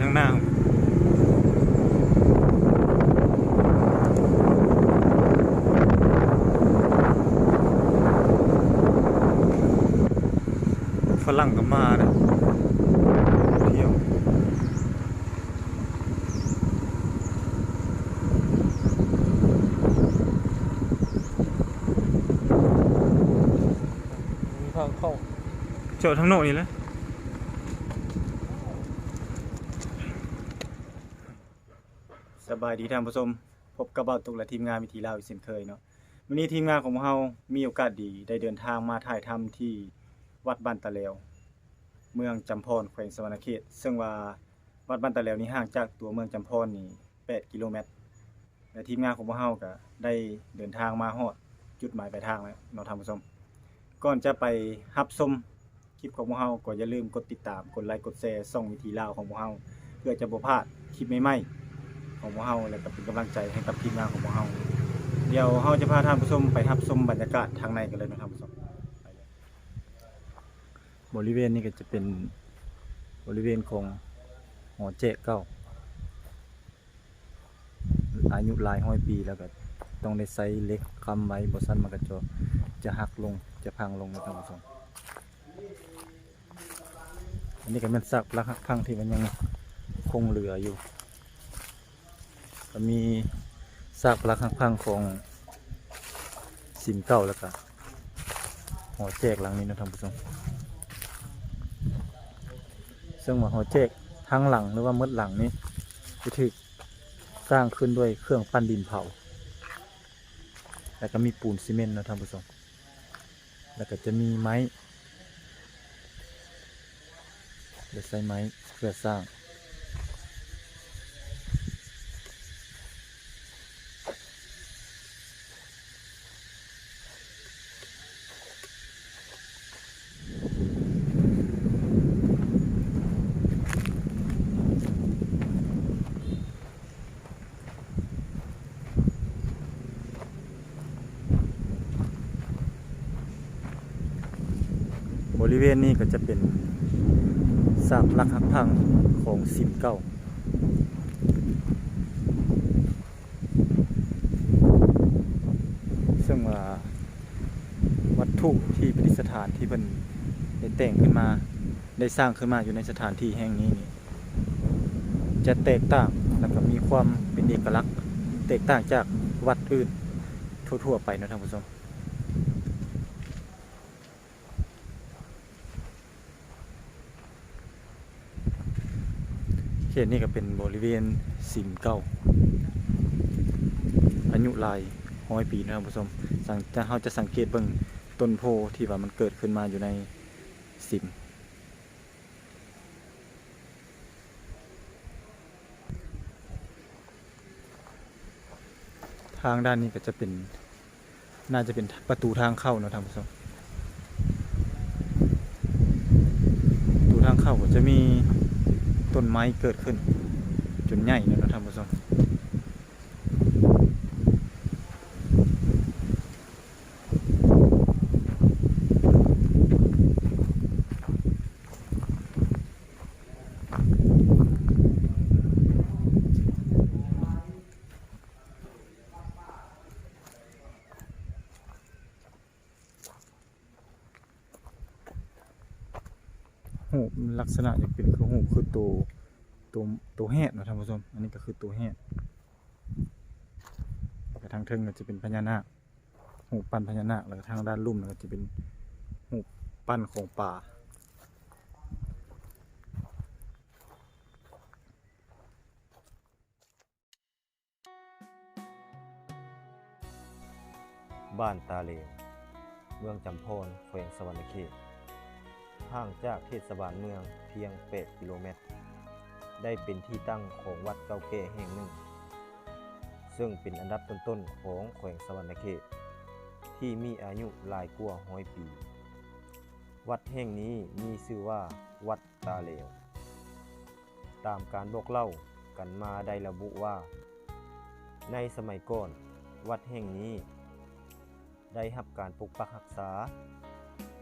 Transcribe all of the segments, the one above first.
ทางหน้าฝรั่งก็มาเด้อเที่ยวมีทางเข้าเจาะทางโน่นนี่แหละสบายดีท่านผู้ชมพบกับเบาตุกและทีมงานวิถีลาวอีกเช่นเคยเนาะวันนี้ทีมงานของเรามีโอกาสดีได้เดินทางมาถ่ายทำที่วัดบ้านตะเลวเมืองจำพรแขวงสะหวรรณเขตซึ่งว่าวัดบ้านตะเลวนี้ห่างจากตัวเมืองจำพรนี่8 กิโลเมตรและทีมงานของเราก็ได้เดินทางมาฮอดจุดหมายปลายทางแล้วเนาะท่านผู้ชมก่อนจะไปรับชมคลิปของเราก็อย่าลืมกดติดตามกดไลค์กดแชร์ช่องวิถีลาวของเราเพื่อจะบ่พลาดคลิปใหม่ๆของเราและก็เป็นกำลังใจให้กับทีมงานของเราเดี๋ยวเราจะพาท่านผู้ชมไปรับชมบรรยากาศทางในกันเลยนะครับท่านผู้ชมบริเวณนี้ก็จะเป็นบริเวณของหอเจ๊เก้าอายุหลายร้อยปีแล้วก็ต้องได้ใช้เหล็กค้ำไว้บ่ซั่นมันก็จะหักลงจะพังลงนะท่านผู้ชมอันนี้ก็เป็นซากปรักหักพังที่มันยังคงเหลืออยู่ก็มีซากปรักหักพังของสิมเก่าแล้วก็หอแจกหลังนี้นะท่านผู้ชมซึ่งว่าหอแจกทั้งหลังหรือว่ามืดหลังนี้จะถูกสร้างขึ้นด้วยเครื่องปั้นดินเผาแล้วก็มีปูนซีเมนต์นะท่านผู้ชมแล้วก็จะมีไม้เดี๋ยวใช้ไม้เพื่อสร้างบริเวณนี้ก็จะเป็นซากปรักหักพังของสิมเก่าซึ่งว่าวัตถุที่ประดิษฐานที่เพิ่นได้แต่งขึ้นมาได้สร้างขึ้นมาอยู่ในสถานที่แห่งนี้นี่จะแตกต่างแล้วก็มีความเป็นเอกลักษณ์แตกต่างจากวัดอื่นทั่วๆไปนะท่านผู้ชมเขตนี้ก็เป็นบริเวณสิมเก่าอายุหลายร้อยปีนะท่านผู้ชมเราจะสังเกตเบิ่งต้นโพที่ว่ามันเกิดขึ้นมาอยู่ในสิมทางด้านนี้ก็จะเป็นน่าจะเป็นประตูทางเข้านะท่านผู้ชมประตูทางเข้าก็จะมีต้นไม้เกิดขึ้นจนใหญ่นะท่านผู้ชมหูลักษณะจะเป็นคือหูคือตัวแหดนะท่านผู้ชมอันนี้ก็คือตัวแหดแต่ทางเทิงก็จะเป็นพญานาคหูปั้นพญานาคแล้วก็ทางด้านลุ่มก็จะเป็นหูปั้นของป่าบ้านตาเลวเมืองจำพรแขวงสะหวรรณเขตห่างจากเทศบาลเมืองเพียง8 กิโลเมตรได้เป็นที่ตั้งของวัดเก่าแก่แห่งหนึ่งซึ่งเป็นอันดับต้นๆของแขวงสะหวรรณเขตที่มีอายุหลายกว่า100 ปีวัดแห่งนี้มีชื่อว่าวัดตาเลวตามการบอกเล่ากันมาได้ระบุว่าในสมัยก่อนวัดแห่งนี้ได้รับการปกปักรักษา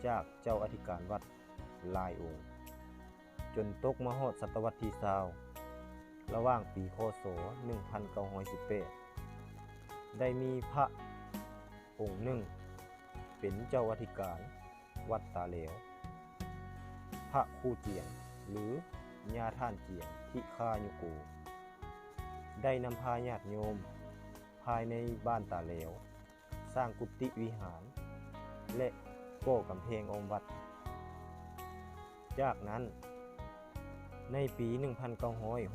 จากเจ้าอธิการวัดหลายองค์จนตกมาฮอดศตวรรษที่20 ระหว่างปีคศ1918ได้มีพระองค์หนึ่งเป็นเจ้าอธิการวัดตาเหลวพระครูเจียงหรือญาท่านเจียงทิคายุโกได้นำพาญาติโยมภายในบ้านตาเหลวสร้างกุฏิวิหารและก่อกำแพงองค์วัดจากนั้นในปี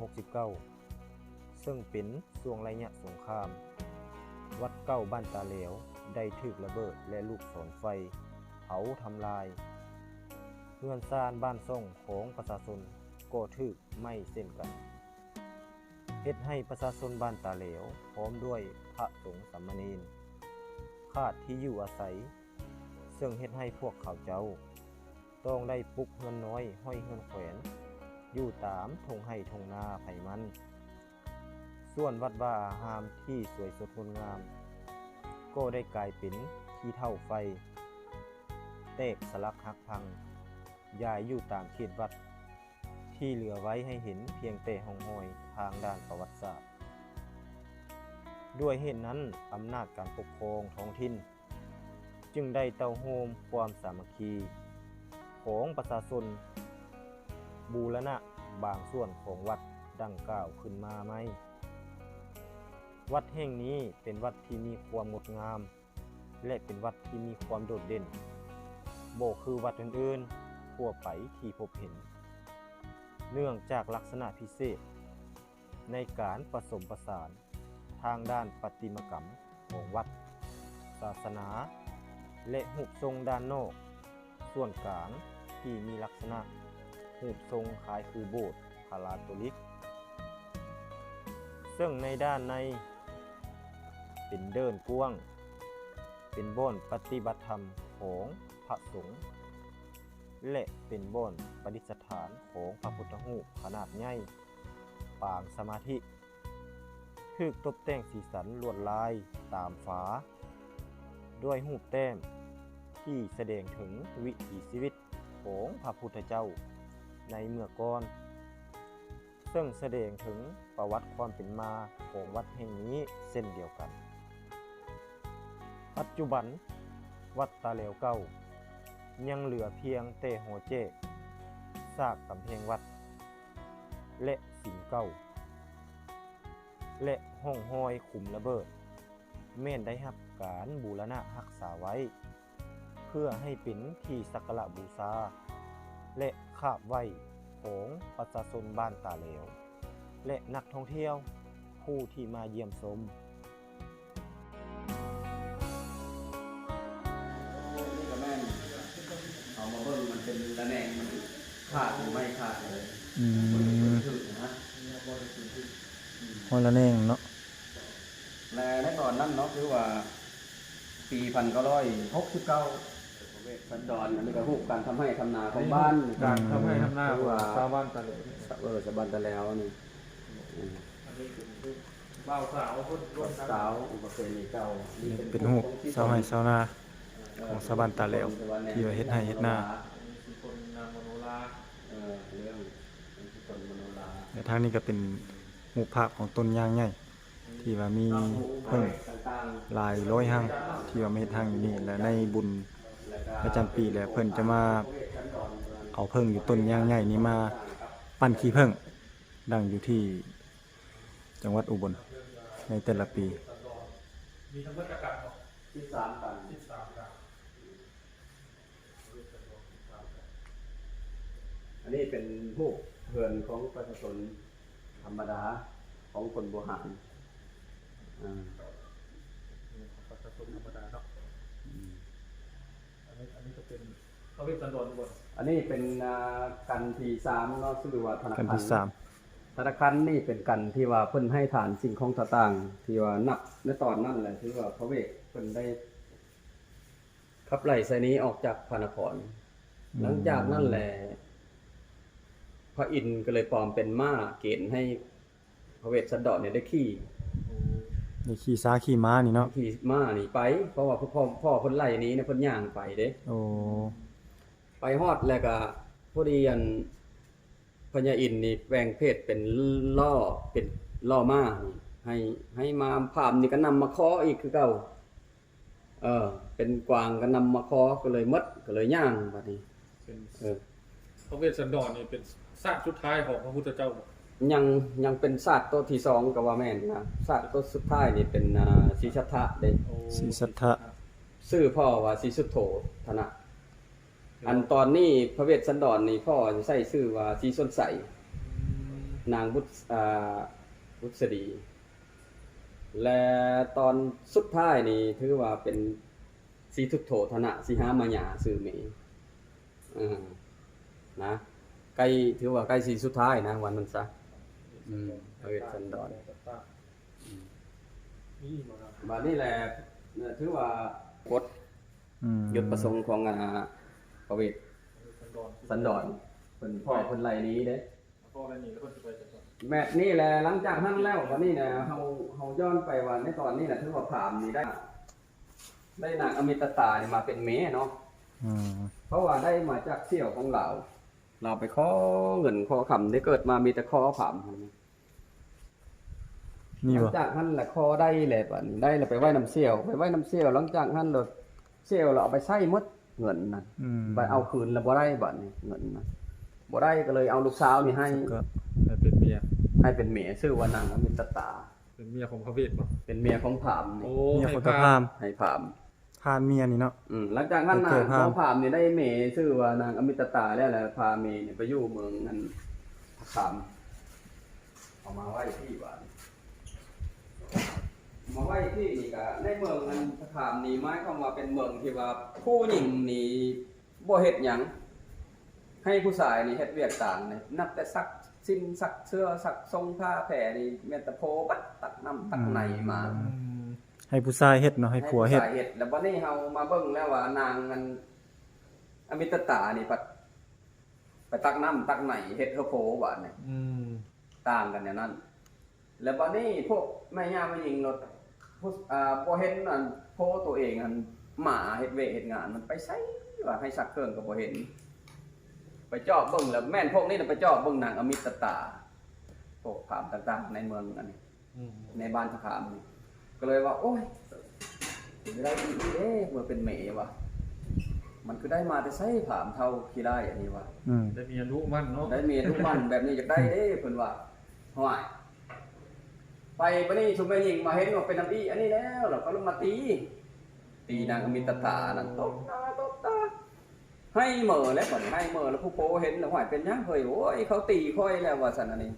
1969 ซึ่งเป็นช่วงระยะสงครามวัดเก้าบ้านตาเหลวได้ถูกระเบิดและลูกศรไฟเผาทำลายเรือนซ่านบ้านซ่องของประชาชนก็ถูกไหม้เช่นกันเฮ็ดให้ประชาชนบ้านตาเหลวพร้อมด้วยพระสงฆ์สามเณรขาดที่อยู่อาศัยซึ่งเฮ็ดให้พวกเขาเจ้าต้องได้ปลุกเฮือนน้อยห้อยเฮือนแขวนอยู่ตามทงไห่ทงนาไผมันส่วนวัดว่าอารามที่สวยสดงดงามก็ได้กลายเป็นที่เท่าไฟแตกสลักหักพังย้ายอยู่ตามเขตวัดที่เหลือไว้ให้เห็นเพียงแต่ห้องห้อยทางด้านประวัติศาสตร์ด้วยเหตุนั้นอำนาจการปกครองท้องถิ่นจึงได้เต้าโฮมความสามัคคีของประชาชนบูรณะบางส่วนของวัดดังกล่าวขึ้นมาไหมวัดแห่งนี้เป็นวัดที่มีความงดงามและเป็นวัดที่มีความโดดเด่นบ่คือวัดอื่นๆทั่วไปที่พบเห็นเนื่องจากลักษณะพิเศษในการผสมผสานทางด้านประติมากรรมของวัดศาสนาและรูปทรงด้านนอกส่วนกลางที่มีลักษณะรูปทรงคล้ายคือโบสถ์คาทอลิกซึ่งในด้านในเป็นเดินกว้างเป็นบ่อนปฏิบัติธรรมของพระสงฆ์และเป็นบ่อนประดิษฐานของพระพุทธรูปขนาดใหญ่ปางสมาธิถูกตกแต่งสีสันลวดลายตามฝาด้วยรูปแต้มที่แสดงถึงวิถีชีวิตของพระพุทธเจ้าในเมื่อก่อนซึ่งแสดงถึงประวัติความเป็นมาของวัดแห่งนี้เช่นเดียวกันปัจจุบันวัดตาเหลวเก่ายังเหลือเพียงแต่หัวเจกซากกำแพงวัดและสิ่งเก่าและห้องห้อยขุมระเบิดแม่นได้รับการบูรณะรักษาไว้เพื่อให้เป็นที่สักการะบูชาและคาบไว้ของประชาชนบ้านตาเหลวและนักท่องเที่ยวผู้ที่มาเยี่ยมชม นี่ก็แม่นเอามาเบิ่งมันเป็นตะแหน่งมันขาดหรือไม่ขาดเลยถึงนะ ฮอลละแนงเนาะ ในตอนนั้นเนาะคือว่าปี1969สันดอนอันนี้ก็รูปการทำให้ทำนาของบ้าน การทำให้ทำหน้าว่าชาวบ้านตะเหลว สะบันตะแล้วนี่ อันนี้เป็นรูปบ่าวสาวคนร่วมกัน สาวอุปเพณีเก่า เป็นรูปชาวไร่ชาวนาของชาวบ้านตาเหลวที่ว่าเฮ็ดไร่เฮ็ดนา มีคนนามโนรา เรื่องคนมโนรา และทางนี้ก็เป็นรูปภาพของต้นยางใหญ่ที่ว่ามีเพิ่ง ต่าง หลายร้อยหั่งที่ว่ามาเฮ็ดหั่งอยู่นี่และในบุญประจำปีแล้วเพิ่นจะมาเอาเพิ่งอยู่ต้นยางใหญ่นี้มาปั้นขี้เพิ่งดังอยู่ที่จังหวัดอุบลในแต่ละปี มีทั้งวัตกรรมของ ๆที่สามกัน 13กัน อันนี้เป็นรูปเพื่อนของประชาชนธรรมดาของคนโบราณ ประชาชนธรรมดาเนาะอันนี้ก็เป็นเขาเรียกสันดอนบน อันนี้เป็นกันที่สามเนาะชื่อว่าธนา กัน คาร ที่สาม ธนาคารนี่เป็นกันที่ว่าเพิ่นให้ฐานสิ่งของต่างๆที่ว่านับในตอนนั้นแหละที่ว่าพระเวกเพิ่นได้ขับไล่ไสนี้ออกจากพระนคร หลังจากนั้นแหละพระอินทร์ก็เลยปลอมเป็นม้าเกณฑ์ให้พระเวสสันดรเนี่ยได้ขี่ นี่ขี่ซ้าขี่ม้านี่เนาะ ขี่ม้านี่ไปเพราะว่าพ่อเพิ่นไล่หนี้เนี่ยเพิ่นย่างไปเด้ โอ้ ไปฮอดแล้วก็พอดีอันพ พญาอินทร์นี่แปลงเพศเป็นล่อเป็นล่อม้าให้มาพามนี่ก็นำมาเคาะอีกคือเก่าเป็นกวางก็นำมาเคาะก็เลยมดก็เลยย่างบัดนี้ เป็น เออ พระเวสสันดรนี่เป็นซากสุดท้ายของพระพุทธเจ้าบ่ ยังเป็นศาสตร์ตัวที่2ก็ว่าแม่นนะศาสตร์ตัวสุดท้ายนี่เป็นศรีสัทธะเด้ โอ้ ศรีสัทธะ ชื่อพ่อว่าศรีสุโธธนะอันตอนนี้พระเวสสันดรนี่พ่อจะใช้ชื่อว่าศรีสนใสนางบุษดีและตอนสุดท้ายนี่ถือว่าเป็นศรีทุโธธนะสิหามายาชื่อเมนะใกล้ถือว่าใกล้สีสุดท้ายนะวันนั้นซะพระเวสสันดร นี่มาครับ บัดนี้แหละถือว่ากฎ ยุดประสงค์ของพระเวสสันดรเพิ่นพ่อเพิ่นไล่หนี้เด้ พ่อแม่นี่แล้วคนสิไปจังซั่น แม่นี่แหละหลังจากนั้นแล้ววันนี้นะเฮาย้อนไปว่าในตอนนี้น่ะถือว่าพราหมณ์นี่ได้นางอมิตตานี่มาเป็นเมเนาะเพราะว่าได้มาจากเสี่ยวของเราไปขอเงินขอคำได้เกิดมามีแต่ขอพราหมณ์ นี่ หลั บ่ งจากนั้นแหละขอได้แหละบัดนี้ได้แล้วไปไว้น้ำเสี่ยวหลังจากนั้นเราเสี่ยวเราเอาไปใช้หมดเงินนั่น ไปเอาคืนแล้วบ่ได้บัดนี้เงินนะบ่ได้ก็เลยเอาลูกสาวนี่ให้ ก็ เป็นเมีย ให้เป็นเมียชื่อว่านางอมิตตา เป็นเมียของพระเวสบ่ เป็นเมียของพราหมณ์ โอ้ นี่ เมีย ให้ คน พ ตะ า พาม ให้พราหมณ์ พาเมียนี่เนาะ หลังจากนั้นน่ะ โอเคพราหมณ์ ของพราหมณ์นี่ได้เมียชื่อว่านางอมิตตาแล้วแหละพาเมียนี่ไปอยู่เมืองนั้นพราหมณ์เอามาไว้ที่บ้านมาไว้ที่นี่ก็ในเมืองนั้นพราหมณ์นี่หมายความว่าเป็นเมืองที่ว่าผู้หญิงนี่บ่เฮ็ดหยังให้ผู้ชายนี่เฮ็ดเวียกต่างนี่นับแต่ซักสิ้นซักเสื้อซักทรงผ้าแผ่นี่แม่นแต่โพบัดตักน้ำตักในมา ให้ผู้ชายเฮ็ดเนาะให้ผัวเฮ็ด ผู้ชายเฮ็ดแล้วบัดนี้เฮามาเบิ่งแล้วว่านางนั้นอมิตตานี่ไปตักน้ำตักไหนเฮ็ดเฮาโพบัดนี่ ต่างกันอย่างนั้น แล้วบัดนี้พวกแม่ย่าแม่หญิงรถผู้บ่เห็นนั่นโพตัวเองอันหมาเฮ็ดเวรเฮ็ดงานมันไปไสว่าให้ซักเครื่องก็บ่เห็น ไปเจาะเบิ่งแล้วแม่นพวกนี้น่ะไปเจาะเบิ่งนางอมิตตาพวกพราหมณ์ต่างๆในเมืองอันนี้ในบ้านพระพราหมณ์นี่ก็เลยว่าโอ้ยสิได้อีเด้เมื่อเป็นเมวะมันคือได้มาแต่ไสพราหมณ์เท่าขี้ได้อันนี้วะ ได้เมียรู้มั่นเนาะ ได้เมียทุกวันแบบนี้อยากได้เด้เพิ่นว่าห่วยไปบัดนี้ชุมแม่หญิงมาเห็นว่าเป็นน้ำอีอันนี้แล้วเราก็ลงมาตีนางอมิตตานั่นตบตาให้เหม่อแล้วบัดนี้ให้เหม่อแล้วผู้โพเห็นแล้วห่วยเป็นหยังเฮ้ยโอ้ยเขาตีค่อยแล้วว่าซั่นอันนี้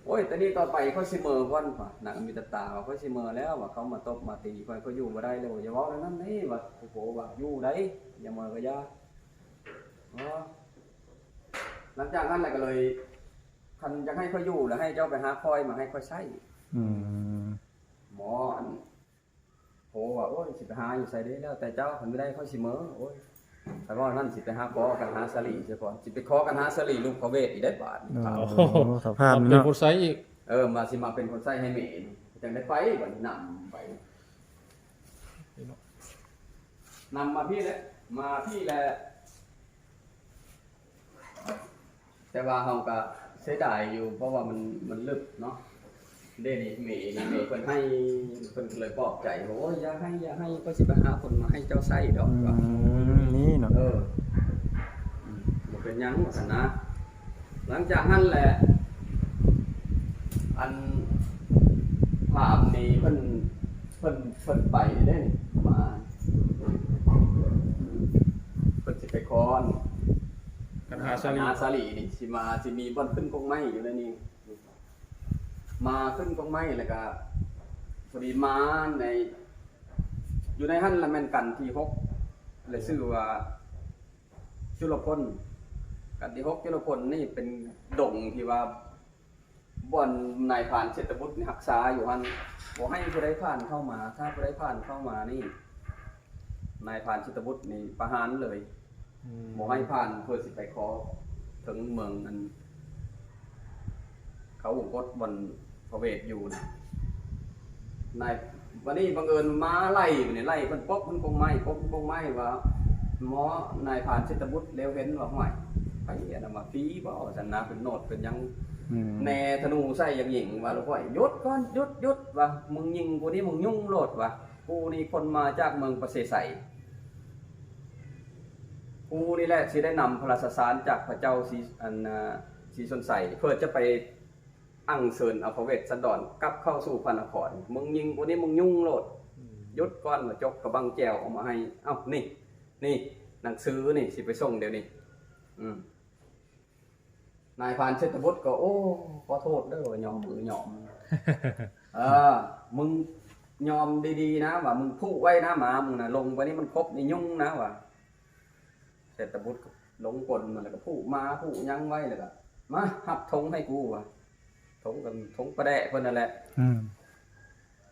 โอ้ยแต่นี่ต่อไปเขาสิเหม่อก่อนว่านางอมิตตาว่าเขาสิเหม่อแล้วว่าเขามาตบมาตีค่อยเขาอยู่บ่ได้แล้วอย่าเว้าแล้วนั่นนี่ว่าผู้โพว่าอยู่ได้อย่าเหม่อก็อย่าหลังจากนั้นแหละก็เลยคันจะให้เขาอยู่แล้วให้เจ้าไปหาคอยมาให้เขาใช้หมออันโหว่าโอ้ยสิไปหาอยู่ใส่ได้แล้วแต่เจ้าคันไม่ได้เขาสิเมอโอ้ยแต่ว่านั่นสิไปหาขอกันหาสลีเสียก่อนสิไปขอกันหาสลีลูกพระเวทอีกได้บาท สภาพ เป็น เนาะ คนไซส์อีก มาสิมาเป็นคนใช้ให้เมนจังได้ไปบัดนำไปนำมาพี่แหละมาพี่แหละแต่ว่าเฮาก็เสียดายอยู่เพราะว่ามันลึกเนาะเด้นี่เมเพิ่นให้เพิ่นเลยปลอบใจบอกว่าอย่าให้ก็สิไปหาคนมาให้เจ้าใช้ดอกว่า นี่เนาะ บ่เป็นหยังว่าซั่นนะหลังจากนั้นแหละอันภาพนี้เพิ่นไปได้นี่มาเพิ่นสิไปคอน กันหาสลี สาลีนี่สิมีบ่อนขึ้นกงไม้อยู่แล้วนี่มาขึ้นกงไม้แล้วก็พอดีมาในอยู่ในหั่นละแม่นกันที่6เลยชื่อว่าจุลพลกันที่6จุลพลนี่เป็นดงที่ว่าบ่อนนายพรานเศรษฐบุตรนี่รักษาอยู่หั่นบ่ให้ผู้ใดผ่านเข้ามาถ้าผู้ใดผ่านเข้ามานี่นายพรานเศรษฐบุตรนี่ประหารเลยบ่ให้ผ่านเพื่อสิไปขอถึงเมืองนั้นเขาวงกฏบนพระเวทอยู่นะนายวันนี้บังเอิญมาไล่นี่ไล่เพิ่นปกมันคงไม้ว่าหมอนายผ่านเศรษฐบุตรแล้วเห็นว่าห้วย ไปอันนั้นมาปีบ่สันนะเป็นโนดเป็นหยัง อืม แน่ธนูใส่อย่างหญิงว่าหลวงพ่อหยุดก่อนหยุดว่ามึงยิงกูนี่มึงยุ่งโลดว่ากูนี่คนมาจากเมืองประเสไสกูนี่แหละสิได้นำพระราชสารจากพระเจ้าศรีชนไสเพื่อจะไปอั้งเชิญเอาพระเวสสันดรกลับเข้าสู่พระนครมึงยิงกูนี่มึงยุ่งโลดหยุดก่อนมาจกกระบังแจวออกมาให้เอ้านี่หนังสือนี่สิไปส่งเดี๋ยวนี้นายพานเชษฐบุตรก็โอ้ขอโทษเด้อยอมมือยอม มึงยอมดีๆนะว่ามึงพูดไว้นะหมามึงนะลงไปนี่มันครบนี่ยุ่งนะว่าเศรษฐบุตรลงกลมันแล้วก็พูดมาพูดยั้งไว้เลยก็มาหับธงให้กูว่ะธงกันธงประแดะเพิ่นนั่นแหละ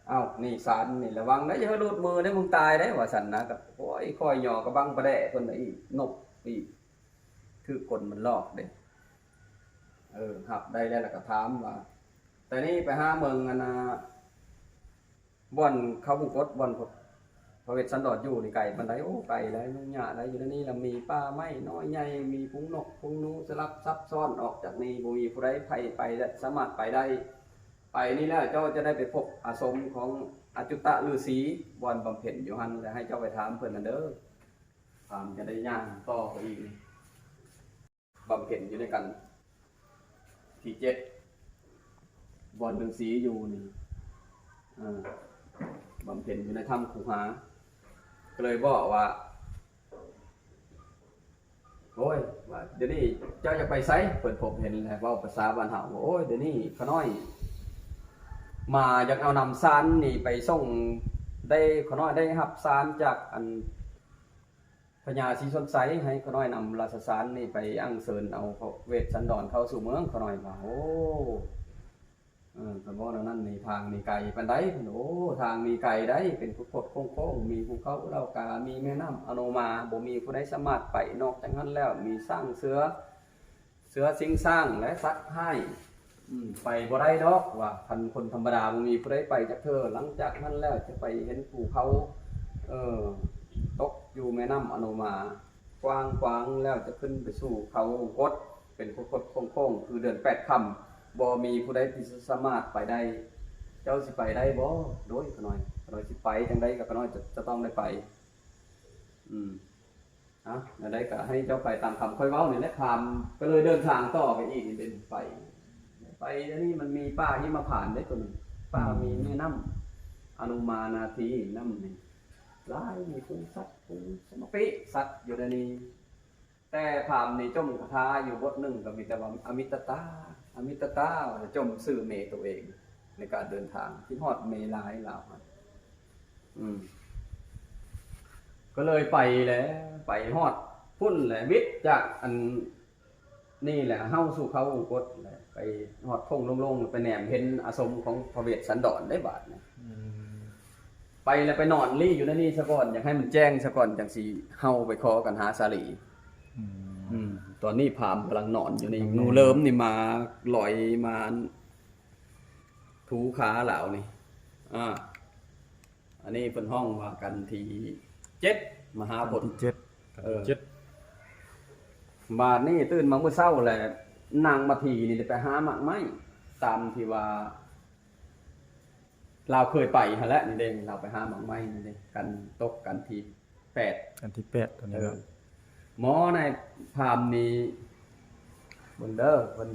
เอ้านี่สารนี่ระวังนะอย่าให้หลุดมือได้มึงตายได้ว่าสั่นนะก็โอ้ยคอยหยอกระบังประแดะเพิ่นน่ะอีนกอีคือกลมันลอกเด้หับได้แล้วก็ถามว่าแต่นี่ไปหาเมืองอันน่ะบ่อนเขาบุกรถบ่อนพระเวสสันดรอยู่นี่ไก่ปานใดโอ้ไก่ได้นุ่งหญ้าได้อยู่ในนี้แล้วมีป่าไม้น้อยใหญ่มีพุงนกพุงหนูสลับซับซ้อนออกจากนี้บ่มีผู้ใดไปสามารถไปได้ไปนี่แล้วเจ้าจะได้ไปพบอาสมของอจุตะฤาษีบ่อนบำเพ็ญอยู่หั่นแล้วให้เจ้าไปถามเพิ่นนั่นเด้อถามจะได้ย่างต่อไปอีกบำเพ็ญอยู่ด้วยกันที่7บ่อนฤาษีอยู่นี่บำเพ็ญอยู่ในถ้ำคูหาก็เลยบอกว่าโอ้ยว่าเดี๋ยวนี้เจ้าจะไปไสเปิดผมเห็นแล้วว่าภาษาบ้านเฮาโอ้ยเดี๋ยวนี้ขน้อยมาอยากเอานำซานนี่ไปส่งได้ขน้อยได้รับซานจากอันพญาศรีชนไสให้ขน้อยนำราชสารนี่ไปอั้งเชิญเอาพระเวสสันดรเข้าสู่เมืองขน้อยว่าโอ้แต่ว่านั่นนี่ทางนี่ไกลปานใดโอ้ทางนี่ไกลได้เป็นภูเขาโค้งๆมีภูเขาเหล่ากามีแม่น้ำอโนมาบ่มีผู้ใดสามารถไปนอกจากนั้นแล้วมีสร้างเสือสิงสร้างและสัตว์ให้ไปบ่ได้ดอกว่าคันคนธรรมดาบ่มีผู้ใดไปจักเทื่อหลังจากนั้นแล้วจะไปเห็นภูเขาตกอยู่แม่น้ำอโนมากว้างๆแล้วจะขึ้นไปสู่เขากดเป็นโค้งๆคือเดือน8ค่ำบ่มีผู้ใดที่สามารถไปได้เจ้าสิไปได้บ่โดยขน้อยสิไปจังได๋ก็ขน้อยจะต้องได้ไปแล้วได้ก็ให้เจ้าไปตามคำค่อยเว้านี่แหละคำก็เลยเดินทางต่อไปอีกนี่เป็นไปแล้วนี่มันมีป่าหิมพานต์ได้ตัวนึงป่ามีแม่น้ำอนุมานาทีน้ำนี่หลายมีฝูงสัตว์ฝูงสมปิสัตว์อยู่ในนี้แต่พามนี่จมคาถาอยู่บทหนึ่งก็มีแต่ว่าอมิตตาจมสื่อเมตัวเองในการเดินทางที่ฮอดเมลายลาวก็เลยไปแล้วไปฮอดพุ่นแหละวิทย์จากอันนี่แหละเฮาสู่เขาองค์กฎแหละไปฮอดทงโล่งๆไปแหนมเห็นอาสมของพระเวสสันดรได้บาดนะไปแล้วไปนอนรี่อยู่ในนี่ซะก่อนอยากให้มันแจ้งซะก่อนจังสิเฮาไปขอกันหาสาลีตอนนี้พามกำลังนอนอยู่นี่งูเลิมนี่มาลอยมาถูขาเหล่านี่อันนี้เป็นห้องว่ากันที่7มหาบท7บาดนี่ตื่นมาเมื่อเช้าแหละนางมาทีนี่ไปหาหมากไม้ตามที่ว่าเราเคยไปหั่นแหละนี่เด้เราไปหาหมากไม้นี่เด้กันตกกันที่8กันที่8ตัวนี้ครับหมอในพามนี้เบิ่งเด้อเพิ่น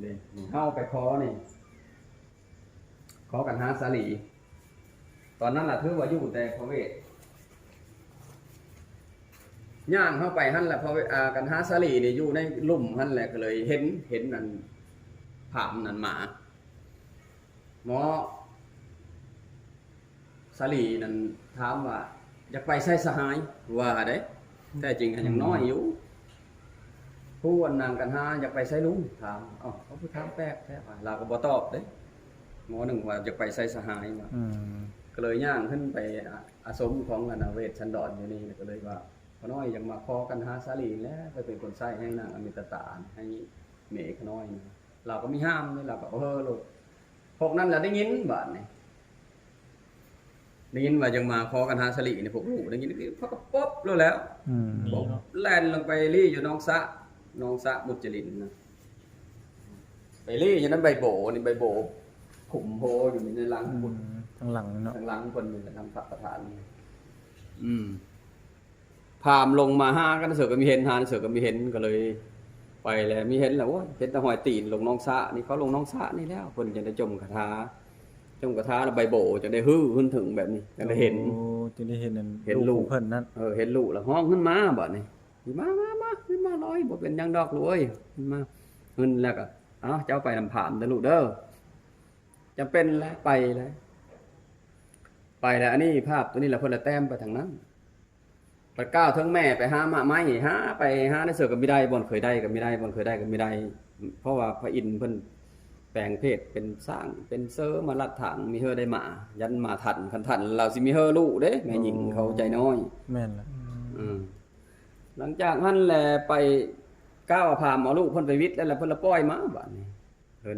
นี่เฮาไปขอนี่ขอกันหาสาลีตอนนั้นล่ะถือว่าอยู่แต่พระเวทย่างเข้าไปหั่นแหละพระเวทกันหาสาลีนี่อยู่ในลุ่มหั่นแหละก็เลยเห็นนั่นผามนั่นหมาหมอสาลีนั่นถามว่าอยากไปใส่สหายว่าเด้แต่จริงยังน้อยอยู่ผู้อันนางกันหาอยากไปใส่ลุงถามเขาพูดถามแป๊กแท้ว่าเราก็บ่ตอบเด้หมอหนึ่งว่าอยากไปใส่สหายมาก็เลยย่างขึ้นไปอาสมของอนาเวศชันดอนอยู่นี่ก็เลยว่าขน้อยอยากมาขอกันหาสาลีแล้วไปเป็นคนใส่ให้นางอมิตตาให้เมฆขน้อยเราก็มีห้ามนี่เราก็ลูกพวกนั้นแหละได้ยินบาดนี่ได้ยินว่ายังมาขอกันหาสลีนี่พวกลูกได้ยินเขาก็ป๊อบแล้วบอกแล่นลงไปรี่อยู่น้องสะ น้องสะมุจลินนะไปลี่อย่างนั้นใบโบนี่ใบโบขุมโพอยู่ในหลังบุญ ทางหลังเนาะ ทางหลังคนนี่ทำพระประธานพามลงมาห้ากันเสือก็มีเห็นหานเสือก็มีเห็นก็เลย ไปแล้วมีเห็นแล้วว่าเห็นแต่หอยตีนลงน้องสะนี่เขาลงน้องสะนี่แล้วคนจะได้จมคาถาแล้วใบโบจะได้ฮื้อขึ้นถึงแบบนี้จะได้เห็น โอ้จะได้เห็นนั่น เห็นลูก เพิ่นนั่น เห็นลูกแล้วห้องขึ้นมาบ่นี่มาขึ้นมาร้อยบ่เป็นหยังดอกรวยขึ้นมาขึ้นแล้วก็เจ้าไปนำผามเด้อลูกเด้อจำเป็นแล้วไปแล้วอันนี้ภาพตัวนี้แหละเพิ่นละแต้มไปทางนั้นปัดก้าวทั้งแม่ไปหามาไม้หาไปหาในเสือก็ไม่ได้บ่อนเคยได้ก็ไม่ได้บ่อนเคยได้ก็ไม่ได้เพราะว่าพระอินทร์เพิ่นแปลงเพศเป็นสร้างเป็นเซอร์มาลัดถังมีเฮอได้หมายันมาทันคันทันเราสิมีเฮอลูกเด้แม่หญิงเขาใจน้อย แม่นล่ะ หลังจากนั้นแหละไปก้าวพามเอาลูกเพิ่นไปวิทย์แล้วเพิ่นละปล่อยมาบัดนี้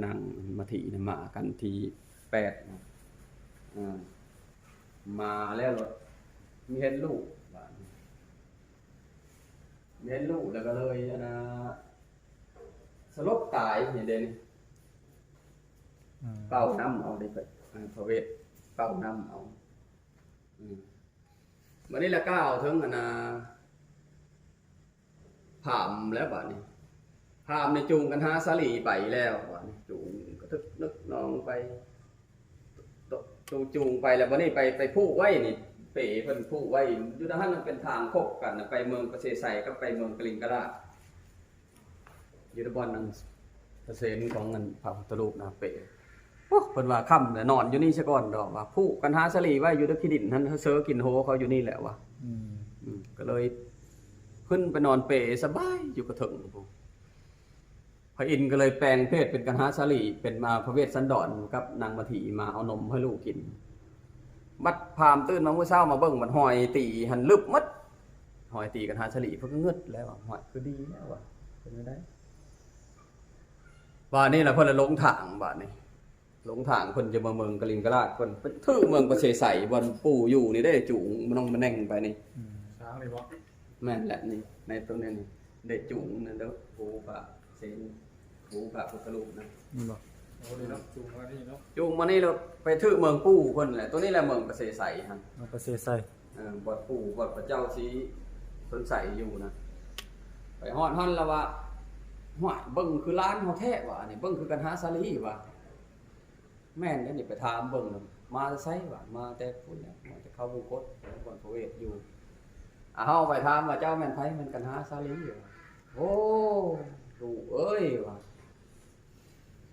นางมาถีน่ะมากันที่8นะมาแล้วรถมีเห็นลูกบัดนี้มีเห็นลูกแล้วก็เลยสลบตายนี่เด้นี่เป่าน้ำเอาได้ไปพระเวทเป่าน้ำเอาวันนี้ละก้าวถึงผามแล้วบัดนี้ผามในจูงกันหาสาลีไปแล้วบัดนี้จูงก็ทึกนึกน้องไปจูงไปแล้วบัดนี้ไปผูกไว้นี่เป๋เพิ่นผูกไว้อยู่ด้านนั้นเป็นทางคบกันไปเมืองประเสไสกับไปเมืองกลิงกะลาอยู่ในบ่อนนั้นเปอร์เซ็นต์ของเงินพระพุทธรูปนะเป๋เพิ่นว่าค่ำน่ะนอนอยู่นี่ซะก่อนดอกว่าผูกกันหาสาลีไว้อยู่ในที่ดินนั้นเสือกินโหเขาอยู่นี่แหละว่ะก็เลยขึ้นไปนอนเปรสบายอยู่กระถึงพระอินทร์ก็เลยแปลงเพศเป็นกันหาสาลีเป็นมาพระเวสสันดรกับนางมัถีมาเอานมให้ลูกกินบัดพามตื่นมาเมื่อเช้ามาเบิ่งมันหอยตีหันลึบมัดหอยตีกันหาสาลีเพิ่นก็เงึดแล้วหอยคือดีแล้วว่ะเป็นไม่ได้บ้านนี้ล่ะเพิ่นละลงทางบ้านนี้ลงทางเพิ่นจะมาเมืองกลิงกะลาดเพิ่นเป็นทื่อเมืองประเสไสบ่อนปู่อยู่นี่ได้จูงมันต้องมาแน่งไปนี่ ช้างเลยบ่ แม่นแหละนี่ในตรงนี้นี่เด็กจุ๋งนั่นเด้อปูปะเซนปูปะพุทธรูปนะ นี่บ่ โอ้ดีเนาะจูงมานี่เนาะ จุ๋งมานี่เราไปถือเมืองปู่เพิ่นแหละตัวนี้แหละเมืองประเสไสฮะ เอาไปเสใส่ บอดปู่บอดพระเจ้าสีสนใสอยู่นะไปฮอดฮั่นแล้วว่าห้วยเบิ่งคือร้านเฮาแท้ว่ะนี่เบิ่งคือกันหาสาลีว่ะแม่นได้นี่ไปถามเบิ่งมาไสว่ะมาแต่พุ่นแหละมาแต่เข้าบุกดบ่อนพระเวทอยู่เฮาไปถามว่าเจ้าแม่นไผแม่นกันหาสาลีอยู่โอ้ปู่เอ้ยว่ะ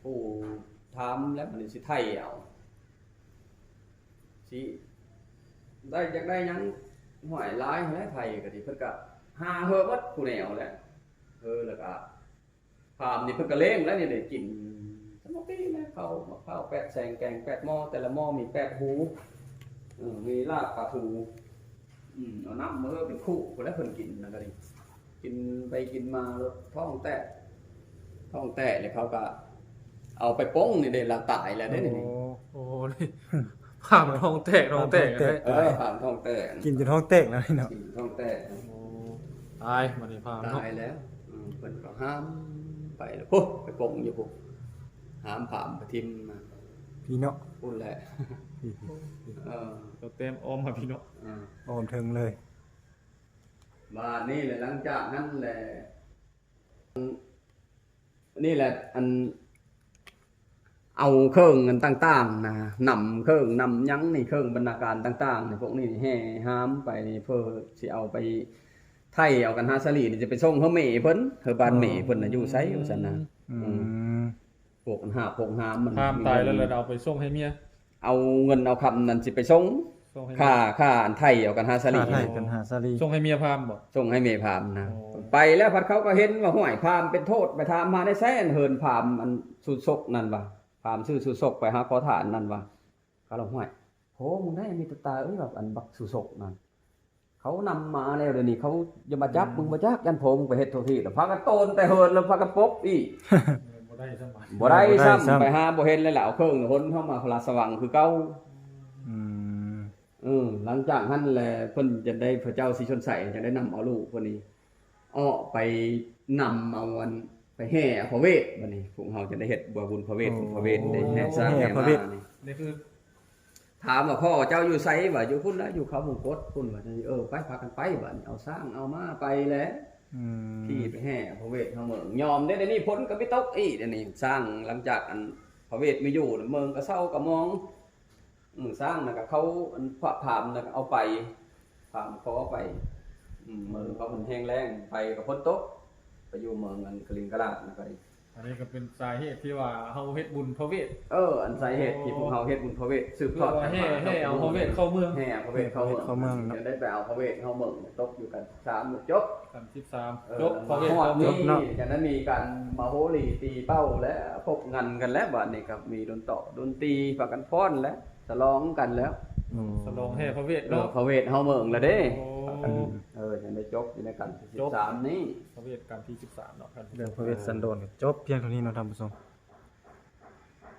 ปู่ถามแล้วมันสิไทยเอาสิได้จากได้หยังหอยลายแล้วไทยก็ดิเพิ่นก็หาเฮอบัดผู้แนวแหละแล้วก็พามนี่เพิ่นก็เล้งแล้วนี่ได้กินสมปีนะข้าว8แสงแกง8หม้อแต่ละหม้อมี8หูมีลาบปลาทูเอาน้ำมาเป็นคู่คนแล้วเพิ่นกินนะก็ดิกินไปกินมาแล้วท้องแตะเลยเขาก็เอาไปป้งนี่ได้ละตายแล้วได้นี่ โอ้นี่ผ่านท้องแตกเลย ผ่านท้องแตก กินจนท้องแตกแล้วนี่เนาะ กินท้องแตก โอ้ตายมันนี่ผ่าน ตา เนาะ ยแล้วเพิ่นก็ห้ามไปแล้วปุ๊บไปป้งอยู่ปุ๊บห้ามผ่ามไปทิ่มมา พี่เนาะ พูดแหละเออ ตัวเต็มออมมาพี่เนาะ ออมถึงเลย บ้านนี่แหละหลังจากนั้นแหละนี่แหละอันเอาเครื่องเงินต่างๆนะนำเครื่องนำยั้งนี่เครื่องบรรณาการต่างๆนี่พวกนี้แห่ห้ามไปเพื่อสิเอาไปไทยเอากันหาสลีนี่จะไปส่งเฮาเมเพิ่นเฮาบ้านเมเพิ่นน่ะอยู่ไสว่าซั่นนะพวกมันหาพวกหามมัน ห้ามตายแล้วเราไปส่งให้เมีย เอาเงินเอาคำนั่นสิไปส่ง ส่งให้ ค่าอันไทยเอากันหาสลี ไทยกันหาสลี ส่งให้เมียพามบ่ ส่งให้เมพามนะ โอ้ ไปแล้วพัดเขาก็เห็นว่าห้วยพามเป็นโทษไปถามมาได้แซ่นเฮินพามอันสุดศกนั่นว่าพามชื่อสุดศกไปหาขอทานนั่นว่าเขาลงห้วยโหมึงได้มีตาแบบอันบักสุดศกนั่นเขานำมาแล้วเดี๋ยวนี้เขาจะมาจับมึงมาจับยันโพมึงไปเฮ็ดโทษทีแล้วพากันโตนแต่เฮินแล้วพากันปบอีก บ่ได้สมัย บ่ได้ซ้ำไปหาบ่เห็นเลยแหละเอาเครื่องหนเข้ามาพลาสว่างคือเก่าหลังจากนั้นแหละเพิ่นจะได้พระเจ้าสิชนใส่จะได้นำเอาลูกคนนี้ อ้อไปนำเอาวันไปแห่พระเวทบัดนี้พวกเฮาจะได้เฮ็ดบุญพระเวทพระเวทได้แห่สร้างแห่มานี่ นี่คือ ถามว่าพ่อเจ้าอยู่ไสว่าอยู่พุ่นนะอยู่เขาวงกตพุ่นว่าไปพากันไปบัดนี้เอาสร้างเอามาไปแล้ว ที่ไปแห่พระเวทเฮาเมืองยอมได้เดี๋ยวนี้พ้นก็ไม่ตกอีเดี๋ยวนี้สร้างหลังจากอันพระเวทไม่อยู่เมืองก็เศร้าก็มองสร้างน่ะก็เขาอันพระพามน่ะก็เอาไปพามเขาเอาไปเมืองเขามันแห้งแล้งไปก็พ้นตกไปอยู่เมืองอันกลิงกะลาดน่ะไป อันนี้ก็เป็นสาเหตุที่ว่าเฮาเฮ็ดบุญพระเวท อันสาเหตุที่พวกเฮาเฮ็ดบุญพระเวทสืบทอดกันมา ให้เอาพระเวทเข้าเมือง แห่พระเวทเข้าเมืองจะได้ไปเอาพระเวทเข้าเมืองตกอยู่กัน3มื้อจบ กัน13จบพระเวท ฮอด เข้าเมื นี้ อง จากนั้นมีการมาโหรีตีเป้าและพบงันกันแล้วบัดนี้ครับมีดนตอกดนตรีฝากกันฟ้อนแล้วฉลองกันแล้ว สลองให้พระเวทเนาะ พระเวทเฮาเมืองแล้วเด้ โอ้ ยังได้จบอยู่ในกัน จบ 13นี้ พระเวทกันที่13เนาะครับ เรื่องพระเวสสันโดษก็จบเพียงเท่านี้เนาะท่านผู้ชม